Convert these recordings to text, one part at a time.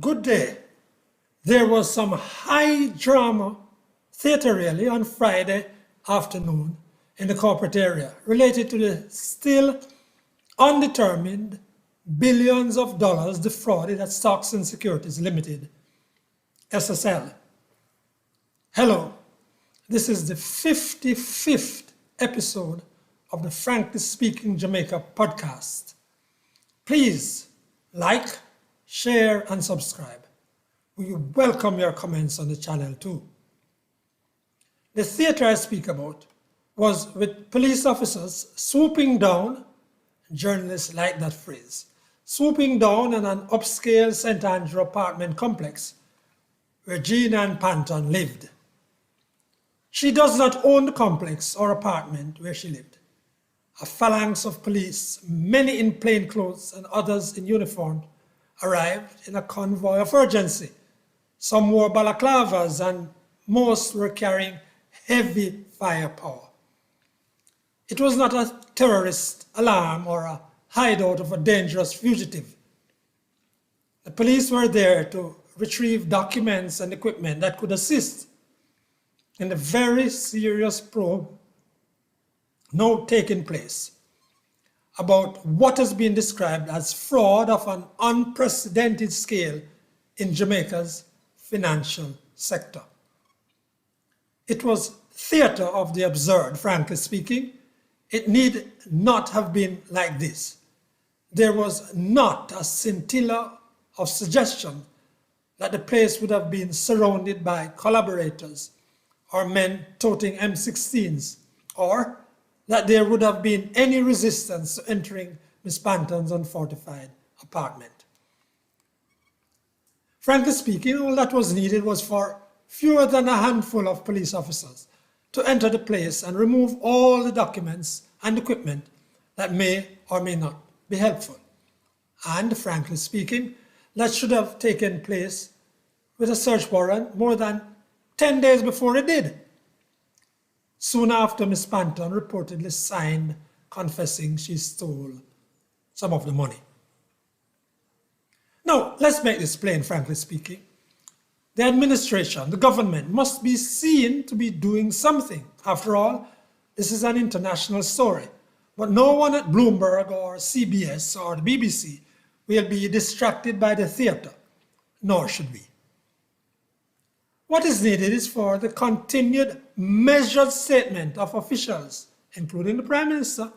Good day. There was some high drama theater rally on Friday afternoon in the corporate area related to the still undetermined billions of dollars defrauded at Stocks and Securities Ltd, SSL. Hello, this is the 55th episode of the Frankly Speaking Jamaica podcast. Please like, share and subscribe. We welcome your comments on the channel too. The theater I speak about was with police officers swooping down, journalists like that phrase, swooping down on an upscale St. Andrew apartment complex where Jean Ann Panton lived. She does not own the complex or apartment where she lived. A phalanx of police, many in plain clothes and others in uniform, arrived in a convoy of urgency. Some wore balaclavas and most were carrying heavy firepower. It was not a terrorist alarm or a hideout of a dangerous fugitive. The police were there to retrieve documents and equipment that could assist in the very serious probe now taking place about what has been described as fraud of an unprecedented scale in Jamaica's financial sector. It was theater of the absurd, frankly speaking. It need not have been like this. There was not a scintilla of suggestion that the place would have been surrounded by collaborators or men toting M16s, or that there would have been any resistance to entering Miss Panton's unfortified apartment. Frankly speaking, all that was needed was for fewer than a handful of police officers to enter the place and remove all the documents and equipment that may or may not be helpful. And frankly speaking, that should have taken place with a search warrant more than 10 days before it did. Soon after, Miss Panton reportedly signed confessing she stole some of the money. Now, let's make this plain, frankly speaking. The administration, the government, must be seen to be doing something. After all, this is an international story. But no one at Bloomberg or CBS or the BBC will be distracted by the theater, nor should we. What is needed is for the continued measured statement of officials, including the Prime Minister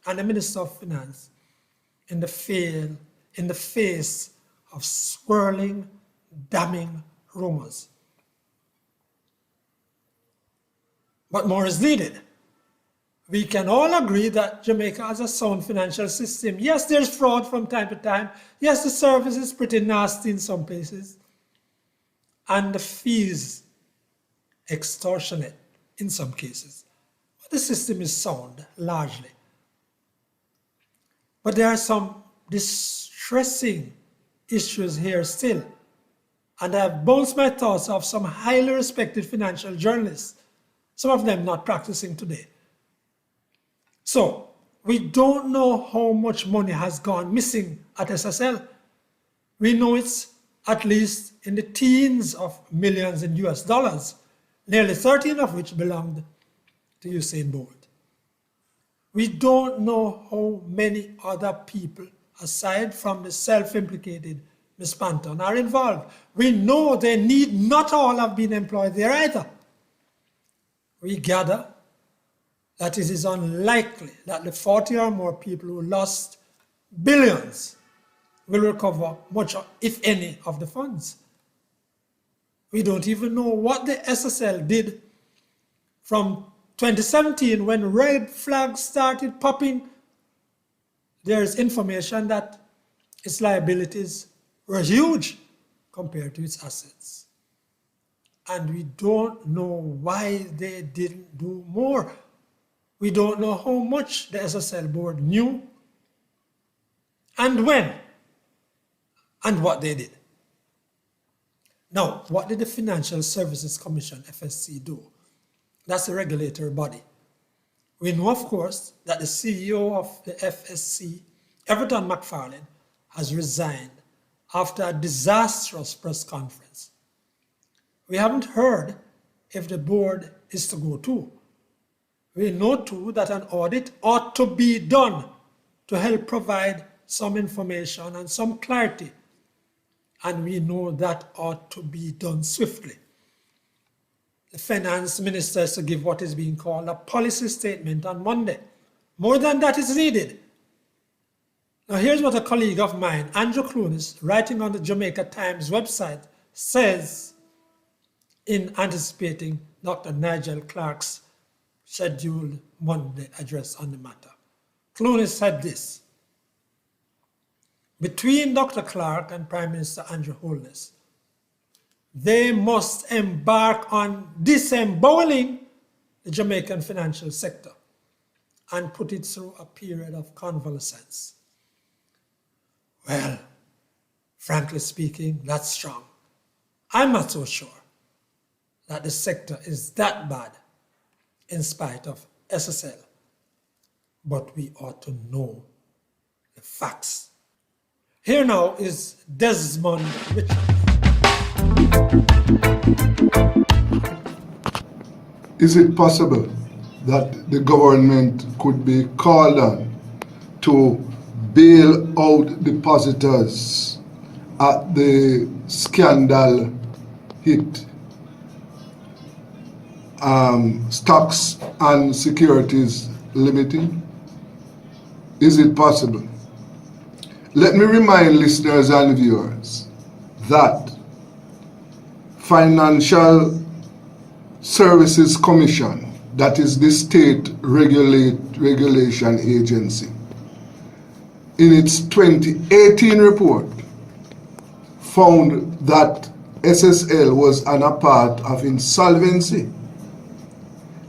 and the Minister of Finance, in the face of swirling, damning rumors. What more is needed? We can all agree that Jamaica has a sound financial system. Yes, there's fraud from time to time. Yes, the service is pretty nasty in some places. And the fees extortionate in some cases. But the system is sound, largely. But there are some distressing issues here still. And I have bounced my thoughts off some highly respected financial journalists, some of them not practicing today. So, we don't know how much money has gone missing at SSL. We know it's at least in the teens of millions in US dollars, nearly 13 of which belonged to Usain Bolt. We don't know how many other people, aside from the self-implicated Miss Panton, are involved. We know they need not all have been employed there either. We gather that it is unlikely that the 40 or more people who lost billions will recover much, if any, of the funds. We don't even know what the SSL did from 2017 when red flags started popping. There's information that its liabilities were huge compared to its assets. And we don't know why they didn't do more. We don't know how much the SSL board knew and when and what they did. Now, what did the Fiscal Services Commission, FSC, do? That's the regulatory body. We know, of course, that the CEO of the FSC Everton McFarlane has resigned after a disastrous press conference. We haven't heard if the board is to go too. We know too that an audit ought to be done to help provide some information and some clarity, and we know that ought to be done swiftly. The finance minister is to give what is being called a policy statement on Monday. More than that is needed. Now here's what a colleague of mine, Andrew Clunis, writing on the Jamaica Times website, says in anticipating Dr. Nigel Clarke's scheduled Monday address on the matter. Clunis said this: between Dr. Clarke and Prime Minister Andrew Holness, they must embark on disemboweling the Jamaican financial sector and put it through a period of convalescence. Well, frankly speaking, that's strong. I'm not so sure that the sector is that bad in spite of SSL, but we ought to know the facts. Here now is Desmond Richards. Is it possible that the government could be called on to bail out depositors at the scandal hit Stocks and Securities Ltd? Is it possible? Let me remind listeners and viewers that Fiscal Services Commission, that is the state regulation agency, in its 2018 report found that SSL was on a path of insolvency.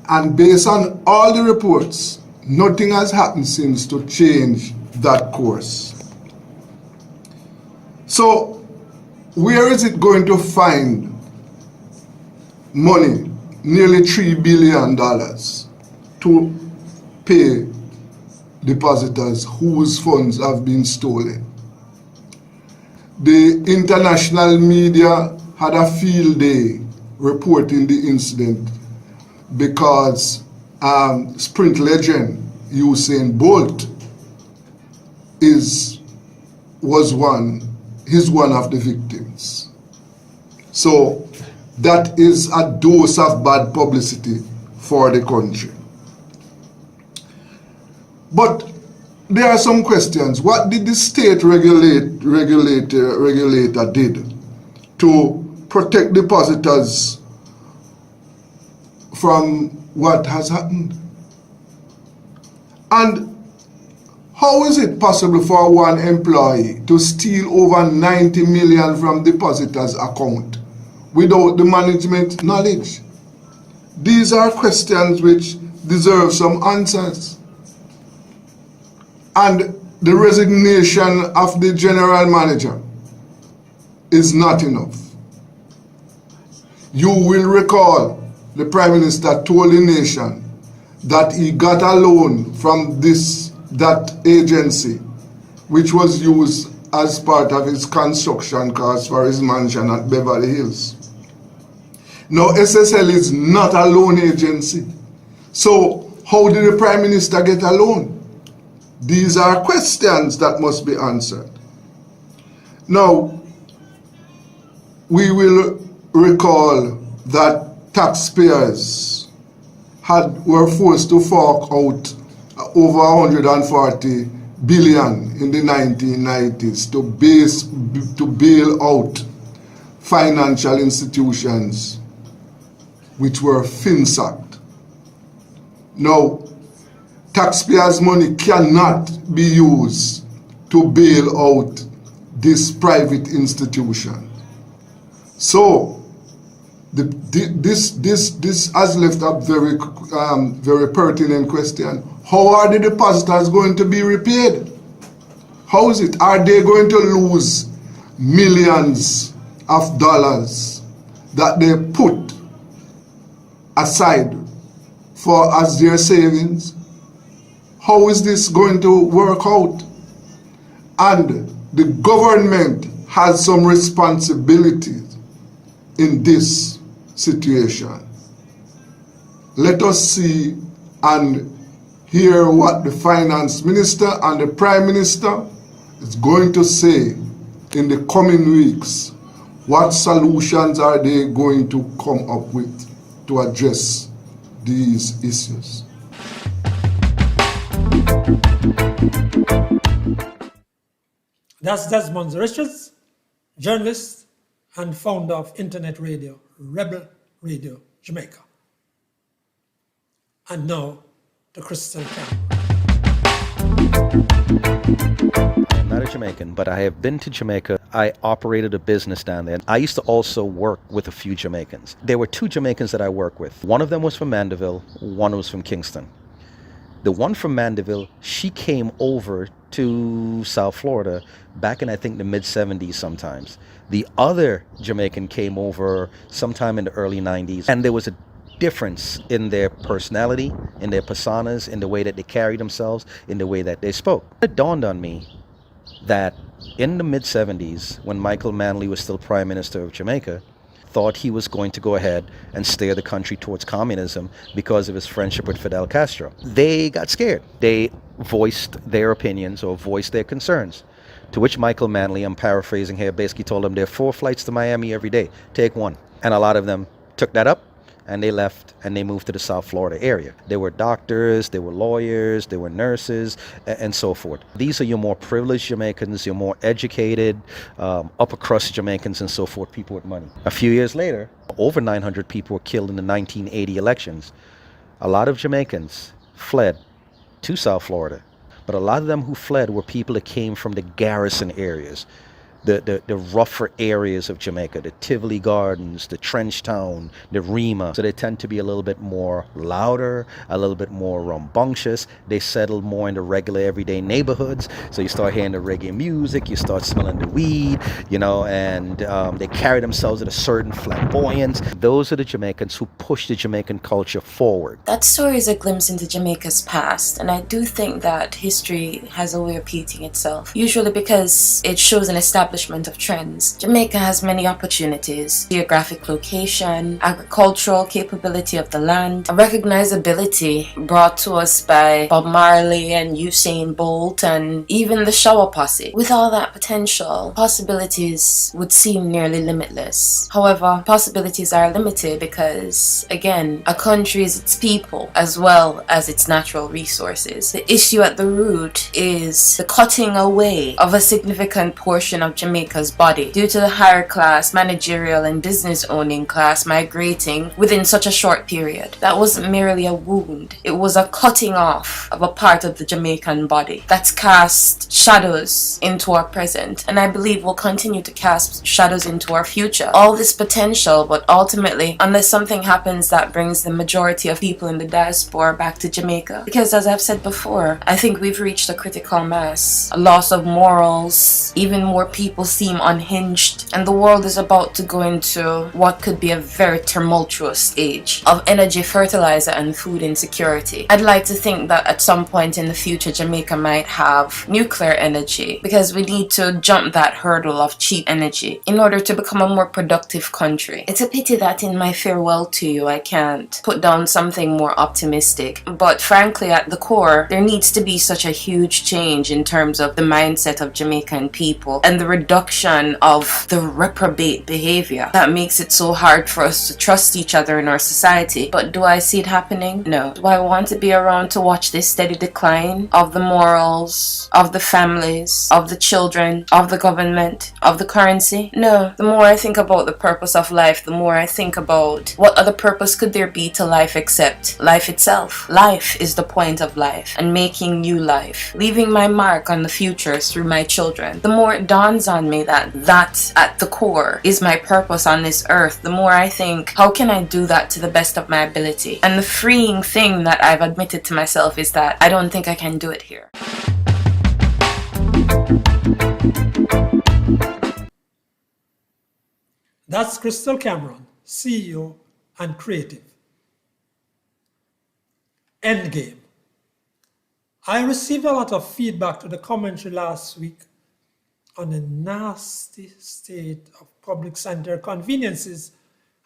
And based on all the reports, nothing has happened since to change that course. So, where is it going to find money, nearly $3 billion, to pay depositors whose funds have been stolen? The international media had a field day reporting the incident because sprint legend Usain Bolt was one of the victims. So that is a dose of bad publicity for the country. But there are some questions. What did the state regulator did to protect depositors from what has happened? And how is it possible for one employee to steal over 90 million from depositors' account without the management knowledge? These are questions which deserve some answers. And the resignation of the general manager is not enough. You will recall the Prime Minister told the nation that he got a loan from that agency, which was used as part of his construction costs for his mansion at Beverly Hills. Now, SSL is not a loan agency. So, how did the Prime Minister get a loan? These are questions that must be answered. Now, we will recall that taxpayers were forced to fork out over 140 billion in the 1990s to bail out financial institutions which were finsacked. Now, taxpayers' money cannot be used to bail out this private institution. So, this has left a very pertinent question. How are the depositors going to be repaid? How is it? Are they going to lose millions of dollars that they put aside as their savings? How is this going to work out? And the government has some responsibilities in this situation. Let us see and hear what the finance minister and the prime minister is going to say in the coming weeks. What solutions are they going to come up with to address these issues? That's Desmond Richards, journalist and founder of internet radio, Rebel Radio Jamaica. And now to Krystal Cameron. I'm not a Jamaican, but I have been to Jamaica. I operated a business down there. I used to also work with a few Jamaicans. There were two Jamaicans that I worked with. One of them was from Mandeville, one was from Kingston. The one from Mandeville, she came over to South Florida back in, I think, the mid-70s sometimes. The other Jamaican came over sometime in the early 90s, and there was a difference in their personality, in their personas, in the way that they carried themselves, in the way that they spoke. It dawned on me that in the mid-70s, when Michael Manley was still Prime Minister of Jamaica, thought he was going to go ahead and steer the country towards communism because of his friendship with Fidel Castro. They got scared. They voiced their opinions or voiced their concerns, to which Michael Manley, I'm paraphrasing here, basically told them there are 4 flights to Miami every day. Take one. And a lot of them took that up, and they left and they moved to the South Florida area. There were doctors, there were lawyers, there were nurses, and so forth. These are your more privileged Jamaicans, your more educated, upper crust Jamaicans, and so forth, people with money. A few years later, over 900 people were killed in the 1980 elections. A lot of Jamaicans fled to South Florida, but a lot of them who fled were people that came from the garrison areas, the rougher areas of Jamaica, the Tivoli Gardens, the Trench Town, the Rima. So they tend to be a little bit more louder, a little bit more rambunctious. They settle more in the regular everyday neighborhoods. So you start hearing the reggae music, you start smelling the weed, and they carry themselves at a certain flamboyance. Those are the Jamaicans who push the Jamaican culture forward. That story is a glimpse into Jamaica's past, and I do think that history has a way of repeating itself, usually because it shows an establishment of trends. Jamaica has many opportunities: geographic location, agricultural capability of the land, a recognizability brought to us by Bob Marley and Usain Bolt and even the Shower Posse. With all that potential, possibilities would seem nearly limitless. However, possibilities are limited because, again, a country is its people as well as its natural resources. The issue at the root is the cutting away of a significant portion of Jamaica's body due to the higher class, managerial and business owning class migrating within such a short period. That wasn't merely a wound, it was a cutting off of a part of the Jamaican body that's cast shadows into our present, and I believe will continue to cast shadows into our future. All this potential, but ultimately, unless something happens that brings the majority of people in the diaspora back to Jamaica, because as I've said before, I think we've reached a critical mass, a loss of morals, even more people seem unhinged, and the world is about to go into what could be a very tumultuous age of energy, fertilizer and food insecurity. I'd like to think that at some point in the future Jamaica might have nuclear energy, because we need to jump that hurdle of cheap energy in order to become a more productive country. It's a pity that in my farewell to you I can't put down something more optimistic, but frankly at the core there needs to be such a huge change in terms of the mindset of Jamaican people and the reduction of the reprobate behavior that makes it so hard for us to trust each other in our society. But do I see it happening? No. Do I want to be around to watch this steady decline of the morals, of the families, of the children, of the government, of the currency? No. The more I think about the purpose of life, the more I think about what other purpose could there be to life except life itself. Life is the point of life, and making new life, leaving my mark on the future through my children. The more it dawns on me that at the core is my purpose on this earth, the more I think, how can I do that to the best of my ability? And the freeing thing that I've admitted to myself is that I don't think I can do it here. That's Krystal Cameron, CEO and creative. Endgame. I received a lot of feedback to the commentary last week on the nasty state of public center conveniences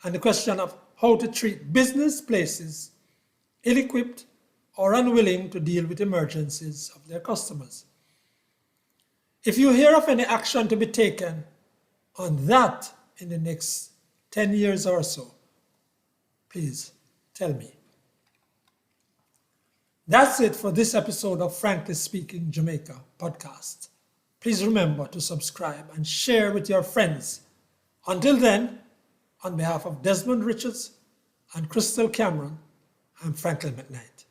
and the question of how to treat business places ill-equipped or unwilling to deal with emergencies of their customers. If you hear of any action to be taken on that in the next 10 years or so, please tell me. That's it for this episode of Frankly Speaking Jamaica podcast. Please remember to subscribe and share with your friends. Until then, on behalf of Desmond Richards and Krystal Cameron, I'm Franklin McKnight.